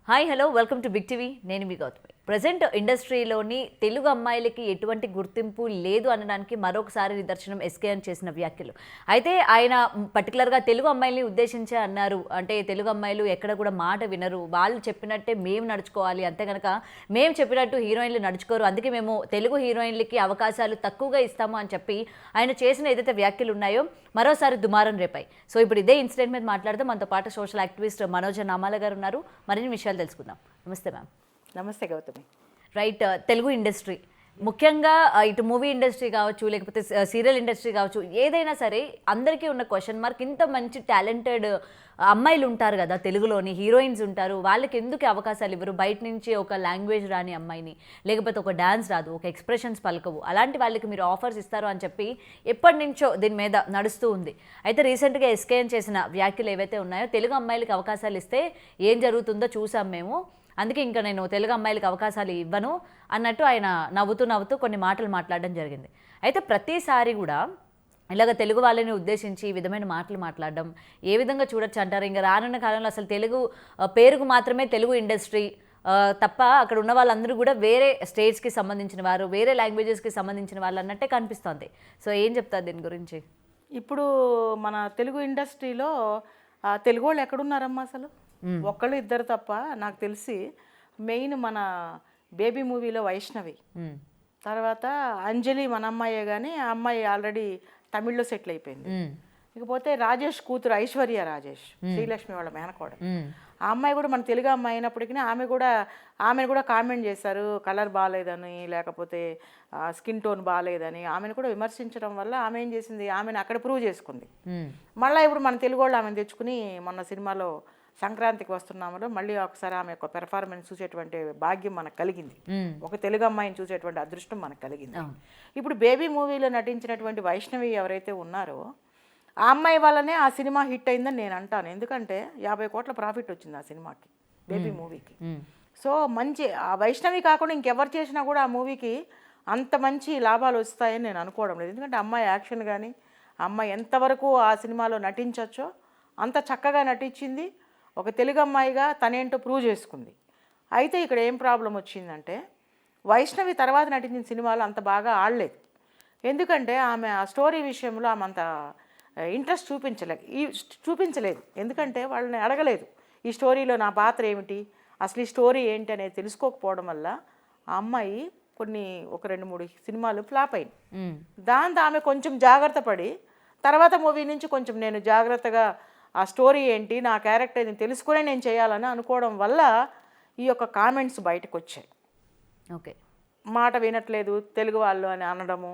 Hi hello welcome to big TV. నేను మీ Gautami. Present ఇండస్ట్రీలోని తెలుగు అమ్మాయిలకి ఎటువంటి గుర్తింపు లేదు అనడానికి మరొకసారి నిదర్శనం ఎస్కేఎన్ చేసిన వ్యాఖ్యలు. అయితే ఆయన పర్టికులర్గా తెలుగు అమ్మాయిల్ని ఉద్దేశించే అన్నారు. అంటే తెలుగు అమ్మాయిలు ఎక్కడ కూడా మాట వినరు, వాళ్ళు చెప్పినట్టే మేము నడుచుకోవాలి, అంతే కనుక మేము చెప్పినట్టు హీరోయిన్లు నడుచుకోరు, అందుకే మేము తెలుగు హీరోయిన్లకి అవకాశాలు తక్కువగా ఇస్తాము అని చెప్పి ఆయన చేసిన ఏదైతే వ్యాఖ్యలు ఉన్నాయో మరోసారి దుమారం రేపాయి. సో ఇప్పుడు ఇదే ఇన్సిడెంట్ మీద మాట్లాడదాం. మనతో పాటు సోషల్ యాక్టివిస్ట్ మనోజ్ నామాల గారు ఉన్నారు. మరిన్ని విషయాలు తెలుసుకుందాం. నమస్తే మ్యామ్. నమస్తే గౌతమి. రైట్, తెలుగు ఇండస్ట్రీ ముఖ్యంగా ఇటు మూవీ ఇండస్ట్రీ కావచ్చు, లేకపోతే సీరియల్ ఇండస్ట్రీ కావచ్చు, ఏదైనా సరే అందరికీ ఉన్న క్వశ్చన్ మార్క్, ఇంత మంచి టాలెంటెడ్ అమ్మాయిలు ఉంటారు కదా తెలుగులోని, హీరోయిన్స్ ఉంటారు, వాళ్ళకి ఎందుకు అవకాశాలు ఇవ్వరు? బయట నుంచి ఒక లాంగ్వేజ్ రాని అమ్మాయిని, లేకపోతే ఒక డాన్స్ రాదు, ఒక ఎక్స్ప్రెషన్స్ పలకవు, అలాంటి వాళ్ళకి మీరు ఆఫర్స్ ఇస్తారు అని చెప్పి ఎప్పటి నుంచో దీని మీద నడుస్తూ ఉంది. అయితే రీసెంట్గా ఎస్కేఎన్ చేసిన వ్యాఖ్యలు ఏవైతే ఉన్నాయో, తెలుగు అమ్మాయిలకి అవకాశాలు ఇస్తే ఏం జరుగుతుందో చూసాం మేము, అందుకే ఇంకా నేను తెలుగు అమ్మాయిలకు అవకాశాలు ఇవ్వను అన్నట్టు ఆయన నవ్వుతూ కొన్ని మాటలు మాట్లాడడం జరిగింది. అయితే ప్రతిసారి కూడా ఇలాగ తెలుగు వాళ్ళని ఉద్దేశించి ఈ విధమైన మాటలు మాట్లాడడం ఏ విధంగా చూడొచ్చు అంటారు? ఇంకా రానున్న కాలంలో అసలు తెలుగు పేరుకు మాత్రమే తెలుగు ఇండస్ట్రీ తప్ప అక్కడ ఉన్న వాళ్ళందరూ కూడా వేరే స్టేట్స్కి సంబంధించిన వారు, వేరే లాంగ్వేజెస్కి సంబంధించిన వాళ్ళు అన్నట్టే కనిపిస్తుంది. సో ఏం చెప్తారు దీని గురించి? ఇప్పుడు మన తెలుగు ఇండస్ట్రీలో తెలుగు వాళ్ళు ఎక్కడున్నారమ్మా? అసలు ఒక్కళ్ళు ఇద్దరు తప్ప నాకు తెలిసి. మెయిన్ మన బేబీ మూవీలో వైష్ణవి, తర్వాత అంజలి మన అమ్మాయే, కానీ ఆ అమ్మాయి ఆల్రెడీ తమిళ్లో సెటిల్ అయిపోయింది. ఇకపోతే రాజేష్ కూతురు ఐశ్వర్య రాజేష్, శ్రీలక్ష్మి వాళ్ళ మేనకోడ, ఆ అమ్మాయి కూడా మన తెలుగు అమ్మాయి అయినప్పటికీ ఆమెను కూడా కామెంట్ చేశారు, కలర్ బాగాలేదని, లేకపోతే స్కిన్ టోన్ బాగాలేదని ఆమెను కూడా విమర్శించడం వల్ల ఆమె ఏం చేసింది, ఆమెను అక్కడ ప్రూవ్ చేసుకుంది. మళ్ళీ ఇప్పుడు మన తెలుగు వాళ్ళు ఆమెను తెచ్చుకుని మొన్న సినిమాలో సంక్రాంతికి వస్తున్నామలో మళ్ళీ ఒకసారి ఆమె యొక్క పెర్ఫార్మెన్స్ చూసేటువంటి భాగ్యం మనకు కలిగింది, ఒక తెలుగు అమ్మాయిని చూసేటువంటి అదృష్టం మనకు కలిగింది. ఇప్పుడు బేబీ మూవీలో నటించినటువంటి వైష్ణవి ఎవరైతే ఉన్నారో ఆ అమ్మాయి వల్లనే ఆ సినిమా హిట్ అయిందని నేను అంటాను. ఎందుకంటే 50 కోట్ల ప్రాఫిట్ వచ్చింది ఆ సినిమాకి, బేబీ మూవీకి. సో మంచి ఆ వైష్ణవి కాకుండా ఇంకెవరు చేసినా కూడా ఆ మూవీకి అంత మంచి లాభాలు వస్తాయని నేను అనుకోవడం లేదు. ఎందుకంటే అమ్మాయి యాక్షన్ కానీ అమ్మాయి ఎంతవరకు ఆ సినిమాలో నటించవచ్చో అంత చక్కగా నటించింది. ఒక తెలుగు అమ్మాయిగా తనేంటో ప్రూవ్ చేసుకుంది. అయితే ఇక్కడ ఏం ప్రాబ్లం వచ్చిందంటే, వైష్ణవి తర్వాత నటించిన సినిమాలు అంత బాగా ఆడలేదు. ఎందుకంటే ఆమె ఆ స్టోరీ విషయంలో ఆమె అంత ఇంట్రెస్ట్ చూపించలేదు. ఎందుకంటే వాళ్ళని అడగలేదు, ఈ స్టోరీలో నా పాత్ర ఏమిటి, అసలు ఈ స్టోరీ ఏంటి అనేది తెలుసుకోకపోవడం వల్ల ఆ అమ్మాయి ఒక 2-3 సినిమాలు ఫ్లాప్ అయింది. దాంతో ఆమె కొంచెం జాగ్రత్త పడి తర్వాత మూవీ నుంచి కొంచెం నేను జాగ్రత్తగా ఆ స్టోరీ ఏంటి, నా క్యారెక్టర్ని తెలుసుకునే నేను చేయాలని అనుకోవడం వల్ల ఈ యొక్క కామెంట్స్ బయటకు వచ్చాయి. ఓకే, మాట వినట్లేదు తెలుగు వాళ్ళు అని అనడము,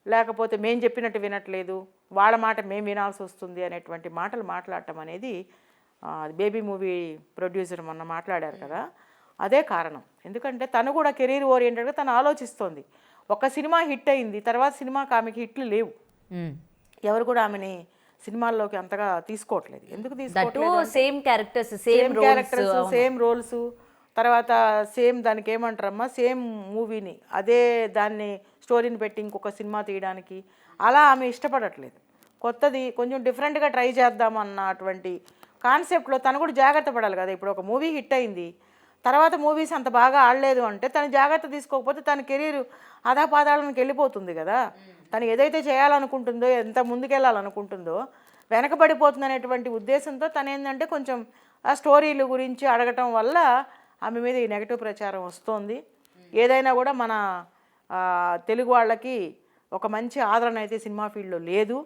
లేకపోతే మేము చెప్పినట్టు వినట్లేదు, వాళ్ళ మాట మేము వినాల్సి వస్తుంది అనేటువంటి మాటలు మాట్లాడటం అనేది బేబీ మూవీ ప్రొడ్యూసర్ మొన్న మాట్లాడారు కదా, అదే కారణం. ఎందుకంటే తను కూడా కెరీర్ ఓరియంటెడ్గా తను ఆలోచిస్తోంది. ఒక సినిమా హిట్ అయింది, తర్వాత సినిమాకి ఆమెకి హిట్లు లేవు, ఎవరు కూడా ఆమెని సినిమాల్లోకి అంతగా తీసుకోవట్లేదు. ఎందుకు తీసుకోవట్లేదు? సేమ్ క్యారెక్టర్స్, సేమ్ రోల్స్, తర్వాత సేమ్ దానికి ఏమంటారమ్మా, సేమ్ మూవీని అదే దాన్ని స్టోరీని పెట్టి ఇంకొక సినిమా తీయడానికి అలా ఆమె ఇష్టపడట్లేదు. కొత్తది కొంచెం డిఫరెంట్గా ట్రై చేద్దామన్నటువంటి కాన్సెప్ట్లో తను కూడా జాగ్రత్త పడాలి కదా. ఇప్పుడు ఒక మూవీ హిట్ అయింది, తర్వాత మూవీస్ అంత బాగా ఆడలేదు అంటే తను జాగ్రత్త తీసుకోకపోతే తన కెరీర్ అధాపాదాలకు వెళ్ళిపోతుంది కదా. తను ఏదైతే చేయాలనుకుంటుందో, ఎంత ముందుకెళ్ళాలనుకుంటుందో వెనకబడిపోతుంది అనేటువంటి ఉద్దేశంతో తను ఏంటంటే కొంచెం ఆ స్టోరీల గురించి అడగటం వల్ల ఆమె మీద ఈ నెగటివ్ ప్రచారం వస్తుంది. ఏదైనా కూడా మన తెలుగు వాళ్ళకి ఒక మంచి ఆదరణ అయితే సినిమా ఫీల్డ్లో లేదు.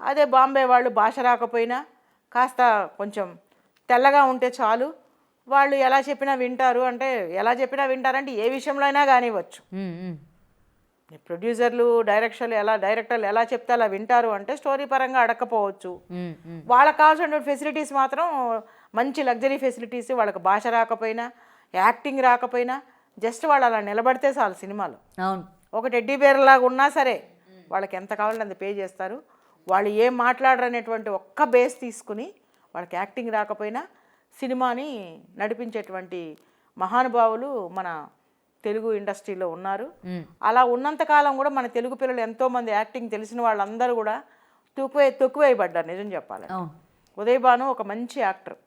అదే బాంబే వాళ్ళు భాష రాకపోయినా కాస్త కొంచెం తెల్లగా ఉంటే చాలు, వాళ్ళు ఎలా చెప్పినా వింటారు. అంటే ఎలా చెప్పినా వింటారంటే ఏ విషయంలో అయినా కానివ్వచ్చు. ప్రొడ్యూసర్లు డైరెక్టర్లు ఎలా చెప్తే అలా వింటారు అంటే స్టోరీ పరంగా అడగకపోవచ్చు. వాళ్ళకి కావాల్సినటువంటి ఫెసిలిటీస్ మాత్రం మంచి లగ్జరీ ఫెసిలిటీస్, వాళ్ళకి భాష రాకపోయినా యాక్టింగ్ రాకపోయినా జస్ట్ వాళ్ళు అలా నిలబడితే చాలు సినిమాలో. ఒక టెడ్డీ బేర్ లాగా ఉన్నా సరే వాళ్ళకి ఎంత కావాలంటే అంత పే చేస్తారు. వాళ్ళు ఏం మాట్లాడరు అనేటువంటి ఒక్క బేస్ తీసుకుని వాళ్ళకి యాక్టింగ్ రాకపోయినా సినిమాని నడిపించేటువంటి మహానుభావులు మన తెలుగు ఇండస్ట్రీలో ఉన్నారు. అలా ఉన్నంతకాలం కూడా మన తెలుగు పిల్లలు ఎంతోమంది యాక్టింగ్ తెలిసిన వాళ్ళందరూ కూడా తొక్కువేయబడ్డారు. నిజం చెప్పాలి, ఉదయ్ భాను ఒక మంచి యాక్టర్,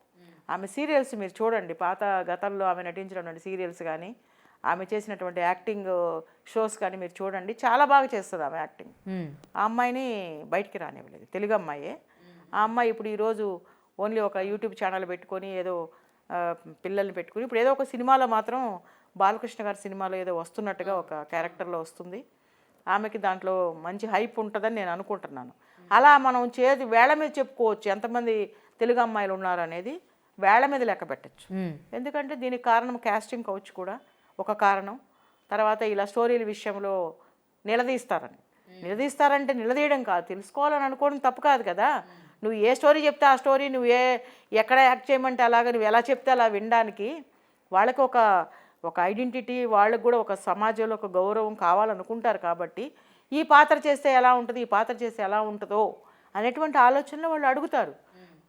ఆమె సీరియల్స్ మీరు చూడండి, పాత గతంలో ఆమె నటించినటువంటి సీరియల్స్ కానీ ఆమె చేసినటువంటి యాక్టింగ్ షోస్ కానీ మీరు చూడండి, చాలా బాగా చేస్తుంది ఆమె యాక్టింగ్. ఆ అమ్మాయిని బయటికి రానివ్వలేదు, తెలుగు అమ్మాయే. ఆ అమ్మాయి ఇప్పుడు ఈరోజు ఓన్లీ ఒక యూట్యూబ్ ఛానల్ పెట్టుకొని ఏదో పిల్లల్ని పెట్టుకుని ఇప్పుడు ఏదో ఒక సినిమాలో మాత్రం బాలకృష్ణ గారి సినిమాలో ఏదో వస్తున్నట్టుగా ఒక క్యారెక్టర్లో వస్తుంది. ఆమెకి దాంట్లో మంచి హైప్ ఉంటుందని నేను అనుకుంటున్నాను. అలా మనం వేళ్ల మీద చెప్పుకోవచ్చు ఎంతమంది తెలుగు అమ్మాయిలు ఉన్నారు అనేది, వేళ్ల మీద లెక్క పెట్టచ్చు. ఎందుకంటే దీనికి కారణం కాస్టింగ్ కౌచ్ కూడా ఒక కారణం. తర్వాత ఇలా స్టోరీల విషయంలో నిలదీస్తారంటే నిలదీయడం కాదు, తెలుసుకోవాలని అనుకోవడం తప్పు కాదు కదా. నువ్వు ఏ స్టోరీ చెప్తే ఆ స్టోరీ నువ్వు ఎక్కడ యాక్ట్ చేయమంటే అలాగా నువ్వు ఎలా చెప్తే అలా వినడానికి వాళ్ళకి ఒక ఐడెంటిటీ, వాళ్ళకు కూడా ఒక సమాజంలో ఒక గౌరవం కావాలనుకుంటారు. కాబట్టి ఈ పాత్ర చేస్తే ఎలా ఉంటుంది, ఈ పాత్ర చేస్తే ఎలా ఉంటుందో అనేటువంటి ఆలోచనలో వాళ్ళు అడుగుతారు.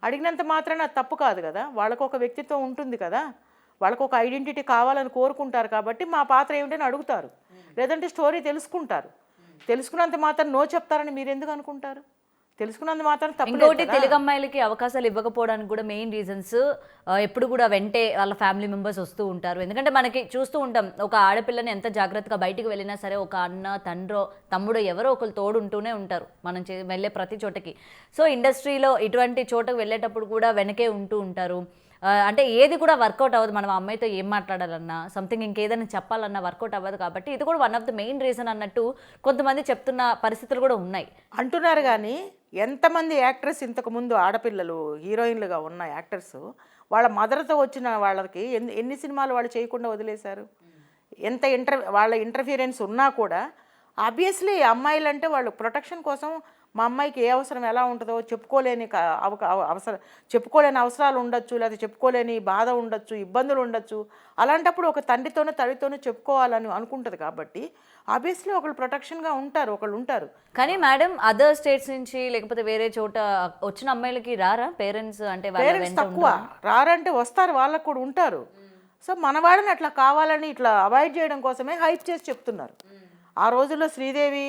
అడిగినంత మాత్రాన అది తప్పు కాదు కదా, వాళ్ళకు ఒక వ్యక్తిత్వం ఉంటుంది కదా, వాళ్ళకు ఒక ఐడెంటిటీ కావాలని కోరుకుంటారు. కాబట్టి మా పాత్ర ఏమిటని అడుగుతారు, లేదంటే స్టోరీ తెలుసుకుంటారు. తెలుసుకున్నంత మాత్రం నో చెప్తారని మీరు ఎందుకు అనుకుంటారు? తెలుసుకున్నంత మాత్రం తప్పు. ఇంకోటి తెలుగు అమ్మాయిలకి అవకాశాలు ఇవ్వకపోవడానికి కూడా మెయిన్ రీజన్స్ ఎప్పుడు కూడా వెంటే వాళ్ళ ఫ్యామిలీ మెంబర్స్ వస్తూ ఉంటారు. ఎందుకంటే మనకి చూస్తూ ఉంటాం, ఒక ఆడపిల్లని ఎంత జాగ్రత్తగా బయటికి వెళ్ళినా సరే ఒక అన్న, తండ్రో, తమ్ముడో ఎవరో ఒకరు తోడు ఉంటూనే ఉంటారు మనం వెళ్ళే ప్రతి చోటకి. సో ఇండస్ట్రీలో ఇటువంటి చోటకు వెళ్ళేటప్పుడు కూడా వెనకే ఉంటూ ఉంటారు. అంటే ఏది కూడా వర్కౌట్ అవ్వదు. మనం అమ్మాయితో ఏం మాట్లాడాలన్నా, సంథింగ్ ఇంకేదైనా చెప్పాలన్నా వర్కౌట్ అవ్వదు. కాబట్టి ఇది కూడా one of the main reason అన్నట్టు కొంతమంది చెప్తున్న పరిస్థితులు కూడా ఉన్నాయి అంటున్నారు. కానీ ఎంతమంది యాక్ట్రెస్ ఇంతకుముందు ఆడపిల్లలు హీరోయిన్లుగా ఉన్న యాక్టర్స్ వాళ్ళ మదర్తో వచ్చిన వాళ్ళకి ఎన్ని సినిమాలు వాళ్ళు చేయకుండా వదిలేశారు? ఎంత వాళ్ళ ఇంటర్ఫీరెన్స్ ఉన్నా కూడా ఆబ్వియస్లీ అమ్మాయిలు అంటే వాళ్ళు ప్రొటెక్షన్ కోసం మా అమ్మాయికి ఏ అవసరం ఎలా ఉంటుందో చెప్పుకోలేని అవసరాలు ఉండొచ్చు, లేదా చెప్పుకోలేని బాధ ఉండొచ్చు, ఇబ్బందులు ఉండొచ్చు. అలాంటప్పుడు ఒక తండ్రితోనో తల్లితోనో చెప్పుకోవాలని అనుకుంటుంది. కాబట్టి ఆబ్వియస్లీ ఒకళ్ళు ప్రొటెక్షన్గా ఉంటారు, ఒకళ్ళు ఉంటారు. కానీ మేడం అదర్ స్టేట్స్ నుంచి లేకపోతే వేరే చోట వచ్చిన అమ్మాయిలకి రారా పేరెంట్స్? అంటే పేరెంట్స్ తక్కువ రారంటే వస్తారు, వాళ్ళకు కూడా ఉంటారు. సో మన వాళ్ళని అట్లా కావాలని ఇట్లా అవాయిడ్ చేయడం కోసమే హైప్ చేసి చెప్తున్నారు. ఆ రోజుల్లో శ్రీదేవి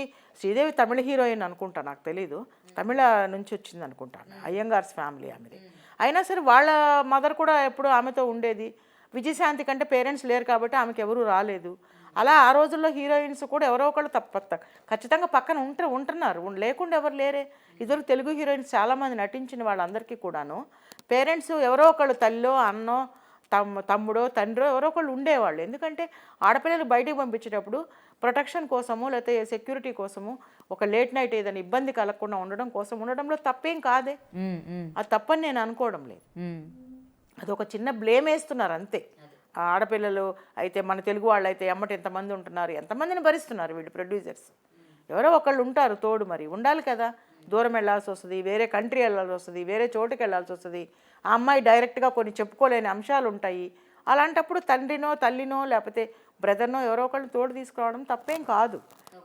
తమిళ హీరోయిన్ అనుకుంటా, నాకు తెలీదు, తమిళ నుంచి వచ్చింది అనుకుంటాను, అయ్యంగార్స్ ఫ్యామిలీ ఆమెది. అయినా సరే వాళ్ళ మదర్ కూడా ఎప్పుడు ఆమెతో ఉండేది. విజయశాంతి కంటే పేరెంట్స్ లేరు కాబట్టి ఆమెకి ఎవరూ రాలేదు. అలా ఆ రోజుల్లో హీరోయిన్స్ కూడా ఎవరో ఒకళ్ళు ఖచ్చితంగా పక్కన ఉంటున్నారు, లేకుండా ఎవరు లేరే. ఇద్దరు తెలుగు హీరోయిన్స్ చాలామంది నటించిన వాళ్ళందరికీ కూడాను పేరెంట్స్ ఎవరో ఒకళ్ళు, తల్లో, అన్నో, తమ్ముడో, తండ్రో ఎవరో ఒకళ్ళు ఉండేవాళ్ళు. ఎందుకంటే ఆడపిల్లలు బయటికి పంపించేటప్పుడు ప్రొటెక్షన్ కోసము, లేకపోతే సెక్యూరిటీ కోసము, ఒక లేట్ నైట్ ఏదైనా ఇబ్బంది కలగకుండా ఉండడంలో తప్పేం కాదే. అది తప్పని నేను అనుకోవడం లేదు. అది ఒక చిన్న బ్లేమ్ వేస్తున్నారు అంతే. ఆడపిల్లలు అయితే మన తెలుగు వాళ్ళు అయితే ఎమ్మటి ఎంతమంది ఉంటున్నారు, ఎంతమందిని భరిస్తున్నారు వీళ్ళు ప్రొడ్యూసర్స్. ఎవరో ఒకళ్ళు ఉంటారు తోడు, మరి ఉండాలి కదా. దూరం వెళ్ళాల్సి వస్తుంది, వేరే కంట్రీ వెళ్ళాల్సి వస్తుంది, వేరే చోటుకి వెళ్ళాల్సి వస్తుంది. ఆ అమ్మాయి డైరెక్ట్గా కొన్ని చెప్పుకోలేని అంశాలు ఉంటాయి. అలాంటప్పుడు తండ్రినో, తల్లినో, లేకపోతే బ్రదర్నో ఎవరో ఒకళ్ళు తోడు తీసుకురావడం తప్పేం కాదు,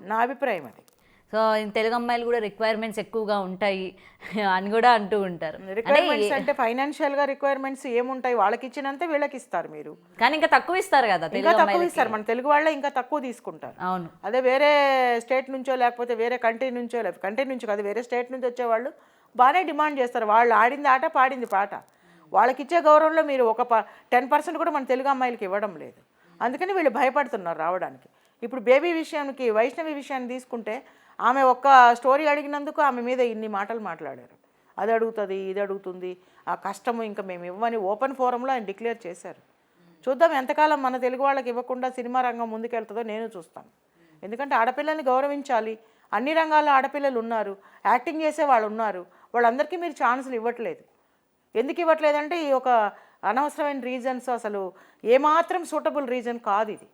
నా అభిప్రాయం అది. సో తెలుగు అమ్మాయిలు కూడా రిక్వైర్మెంట్స్ ఎక్కువగా ఉంటాయి అని కూడా అంటూ ఉంటారు. రిక్వైర్మెంట్స్ అంటే ఫైనాన్షియల్గా రిక్వైర్మెంట్స్ ఏముంటాయి, వాళ్ళకి ఇచ్చినంతే వీళ్ళకి ఇస్తారు. మీరు కానీ ఇంకా తక్కువ ఇస్తారు కదా, ఇంకా తక్కువ ఇస్తారు. మన తెలుగు వాళ్ళే ఇంకా తక్కువ తీసుకుంటారు. అవును. అదే వేరే స్టేట్ నుంచో, లేకపోతే వేరే కంట్రీ నుంచో, లేకపోతే కంట్రీ నుంచి కాదు వేరే స్టేట్ నుంచి వచ్చేవాళ్ళు బాగానే డిమాండ్ చేస్తారు. వాళ్ళు ఆడింది ఆట, పాడింది పాట. వాళ్ళకి ఇచ్చే గౌరవంలో మీరు ఒక 10% కూడా మన తెలుగు అమ్మాయిలకి ఇవ్వడం లేదు. అందుకని వీళ్ళు భయపడుతున్నారు రావడానికి. ఇప్పుడు బేబీ విషయానికి, వైష్ణవి విషయాన్ని తీసుకుంటే ఆమె ఒక్క స్టోరీ అడిగినందుకు ఆమె మీద ఇన్ని మాటలు మాట్లాడారు. అది అడుగుతుంది, ఇది అడుగుతుంది, ఆ కష్టము ఇంకా మేము ఇవ్వని ఓపెన్ ఫోరంలో ఆయన డిక్లేర్ చేశారు. చూద్దాం ఎంతకాలం మన తెలుగు వాళ్ళకి ఇవ్వకుండా సినిమా రంగం ముందుకెళ్తుందో నేను చూస్తాను. ఎందుకంటే ఆడపిల్లల్ని గౌరవించాలి. అన్ని రంగాల్లో ఆడపిల్లలు ఉన్నారు, యాక్టింగ్ చేసే వాళ్ళు ఉన్నారు. వాళ్ళందరికీ మీరు ఛాన్సులు ఇవ్వట్లేదు. ఎందుకు ఇవ్వట్లేదంటే ఈ ఒక అనవసరమైన రీజన్స్, అసలు ఏమాత్రం సూటబుల్ రీజన్ కాదు ఇది.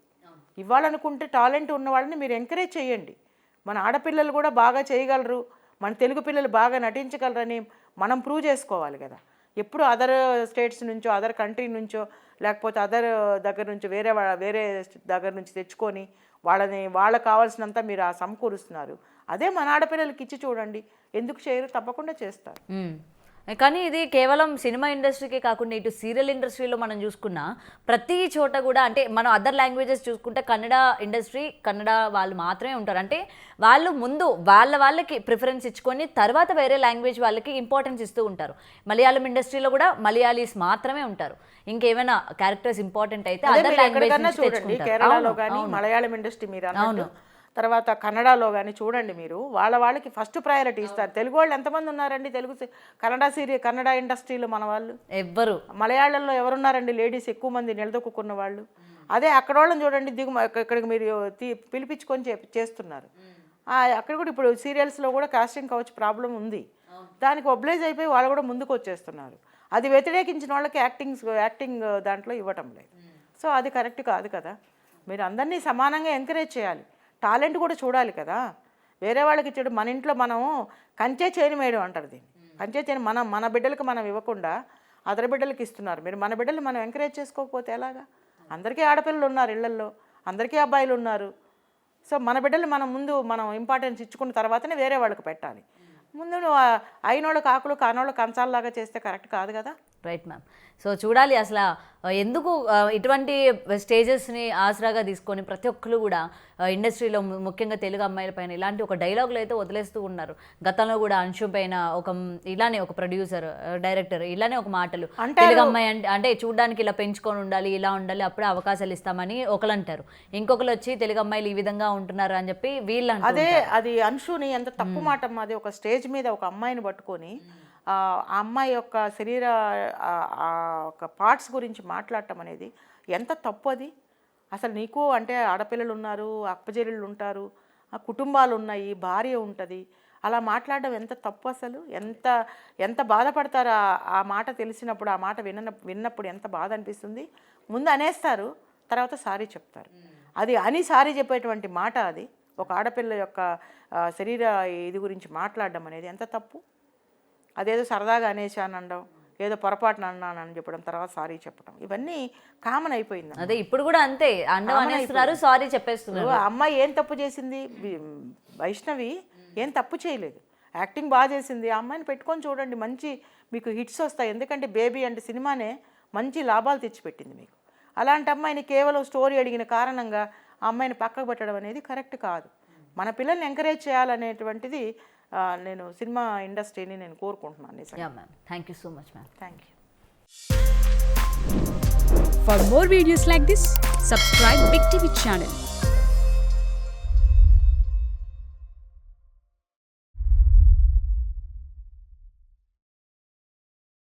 ఇవ్వాలనుకుంటే టాలెంట్ ఉన్న వాళ్ళని మీరు ఎంకరేజ్ చేయండి. మన ఆడపిల్లలు కూడా బాగా చేయగలరు, మన తెలుగు పిల్లలు బాగా నటించగలరని మనం ప్రూవ్ చేసుకోవాలి కదా. ఎప్పుడు అదర్ స్టేట్స్ నుంచో, అదర్ కంట్రీ నుంచో, లేకపోతే అదర్ దగ్గర నుంచి వేరే దగ్గర నుంచి తెచ్చుకొని వాళ్ళకి కావాల్సినంత మీరు సమకూరుస్తున్నారు. అదే మన ఆడపిల్లలకి ఇచ్చి చూడండి, ఎందుకు చేయరు? తప్పకుండా చేస్తారు. కానీ ఇది కేవలం సినిమా ఇండస్ట్రీకే కాకుండా ఇటు సీరియల్ ఇండస్ట్రీలో మనం చూసుకున్నా ప్రతి చోట కూడా అంటే మనం అదర్ లాంగ్వేజెస్ చూసుకుంటే కన్నడ ఇండస్ట్రీ కన్నడ వాళ్ళు మాత్రమే ఉంటారు. అంటే వాళ్ళు ముందు వాళ్ళకి ప్రిఫరెన్స్ ఇచ్చుకొని తర్వాత వేరే లాంగ్వేజ్ వాళ్ళకి ఇంపార్టెన్స్ ఇస్తూ ఉంటారు. మలయాళం ఇండస్ట్రీలో కూడా మలయాళీస్ మాత్రమే ఉంటారు. ఇంకేమైనా క్యారెక్టర్స్ ఇంపార్టెంట్ అయితే అదర్ లాంగ్వేజ్ నుంచి చూడండి, తెచ్చుకుంటారు. కేరళలో కానీ మలయాళం ఇండస్ట్రీ మీరు అన్నట్టు, తర్వాత కన్నడలో కానీ చూడండి మీరు, వాళ్ళకి ఫస్ట్ ప్రయారిటీ ఇస్తారు. తెలుగు వాళ్ళు ఎంతమంది ఉన్నారండి కన్నడ ఇండస్ట్రీలో మన వాళ్ళు? ఎవ్వరు. మలయాళంలో ఎవరున్నారండి లేడీస్ ఎక్కువ మంది నిలదొక్కున్న వాళ్ళు? అదే అక్కడ వాళ్ళని చూడండి, ఇక్కడికి మీరు పిలిపించుకొని చేస్తున్నారు. అక్కడ కూడా ఇప్పుడు సీరియల్స్లో కూడా కాస్టింగ్ కౌచ్ ప్రాబ్లం ఉంది. దానికి ఒబ్లైజ్ అయిపోయి వాళ్ళు కూడా ముందుకు వచ్చేస్తున్నారు. అది వ్యతిరేకించిన వాళ్ళకి యాక్టింగ్ దాంట్లో ఇవ్వటం లేదు. సో అది కరెక్ట్ కాదు కదా. మీరు అందరినీ సమానంగా ఎంకరేజ్ చేయాలి, టాలెంట్ కూడా చూడాలి కదా. వేరే వాళ్ళకి ఇచ్చాడు, మన ఇంట్లో మనం కంచే చేయని మేడం అంటారు దీన్ని. కంచే చేయని మన బిడ్డలకు మనం ఇవ్వకుండా అదర్ బిడ్డలకి ఇస్తున్నారు. మీరు మన బిడ్డలు మనం ఎంకరేజ్ చేసుకోకపోతే ఎలాగా? అందరికీ ఆడపిల్లలు ఉన్నారు ఇళ్లల్లో, అందరికీ అబ్బాయిలు ఉన్నారు. సో మన బిడ్డలు మనం ఇంపార్టెన్స్ ఇచ్చుకున్న తర్వాతనే వేరే వాళ్ళకి పెట్టాలి. ముందు నువ్వు అయినోళ్ళకి ఆకులు కానోళ్ళకి కంచాలలాగా చేస్తే కరెక్ట్ కాదు కదా. Right ma'am. సో చూడాలి అసలు ఎందుకు ఇటువంటి స్టేజెస్ని ఆసరాగా తీసుకొని ప్రతి ఒక్కరు కూడా ఇండస్ట్రీలో ముఖ్యంగా తెలుగు అమ్మాయిల పైన ఇలాంటి ఒక డైలాగులు అయితే వదిలేస్తూ ఉన్నారు. గతంలో కూడా అంశు పైన ఇలానే ఒక ప్రొడ్యూసర్ డైరెక్టర్ ఇలానే ఒక మాటలు, తెలుగు అమ్మాయి అంటే చూడడానికి ఇలా పెంచుకొని ఉండాలి, ఇలా ఉండాలి, అప్పుడే అవకాశాలు ఇస్తామని ఒకరు అంటారు. ఇంకొకరు వచ్చి తెలుగు అమ్మాయిలు ఈ విధంగా ఉంటున్నారు అని చెప్పి వీళ్ళు అది అంశుని ఎంత తప్పు మాట అమ్మా. అది ఒక స్టేజ్ మీద ఒక అమ్మాయిని పట్టుకొని ఆ అమ్మాయి యొక్క శరీర ఒక పార్ట్స్ గురించి మాట్లాడటం అనేది ఎంత తప్పు. అది అసలు నీకు అంటే ఆడపిల్లలు ఉన్నారు, అప్పజెల్లుళ్ళు ఉంటారు, కుటుంబాలు ఉన్నాయి, భార్య ఉంటుంది, అలా మాట్లాడడం ఎంత తప్పు. అసలు ఎంత బాధపడతారు ఆ మాట తెలిసినప్పుడు, ఆ మాట విన్నప్పుడు ఎంత బాధ అనిపిస్తుంది. ముందు అనేస్తారు, తర్వాత సారీ చెప్తారు. అది అని సారీ చెప్పేటువంటి మాట అది. ఒక ఆడపిల్ల యొక్క శరీర ఇది గురించి మాట్లాడడం అనేది ఎంత తప్పు. అదేదో సరదాగా అనేసాను అనడం, ఏదో పొరపాటున అన్నానని చెప్పడం, తర్వాత సారీ చెప్పడం, ఇవన్నీ కామన్ అయిపోయింది. అదే ఇప్పుడు కూడా అంతే, అనేస్తున్నారు, సారీ చెప్పేస్తున్నారు. అమ్మాయి ఏం తప్పు చేసింది? వైష్ణవి ఏం తప్పు చేయలేదు, యాక్టింగ్ బాగా చేసింది. ఆ అమ్మాయిని పెట్టుకొని చూడండి, మంచి మీకు హిట్స్ వస్తాయి. ఎందుకంటే బేబీ అంటే సినిమానే మంచి లాభాలు తెచ్చిపెట్టింది మీకు. అలాంటి అమ్మాయిని కేవలం స్టోరీ అడిగిన కారణంగా ఆ అమ్మాయిని పక్కకు పెట్టడం అనేది కరెక్ట్ కాదు. మన పిల్లల్ని ఎంకరేజ్ చేయాలనేటువంటిది నేను సినిమా ఇండస్ట్రీని నేను కోరుకుంటున్నాను. Thank you so much ma'am. Thank you. For more videos like this, subscribe Big TV channel.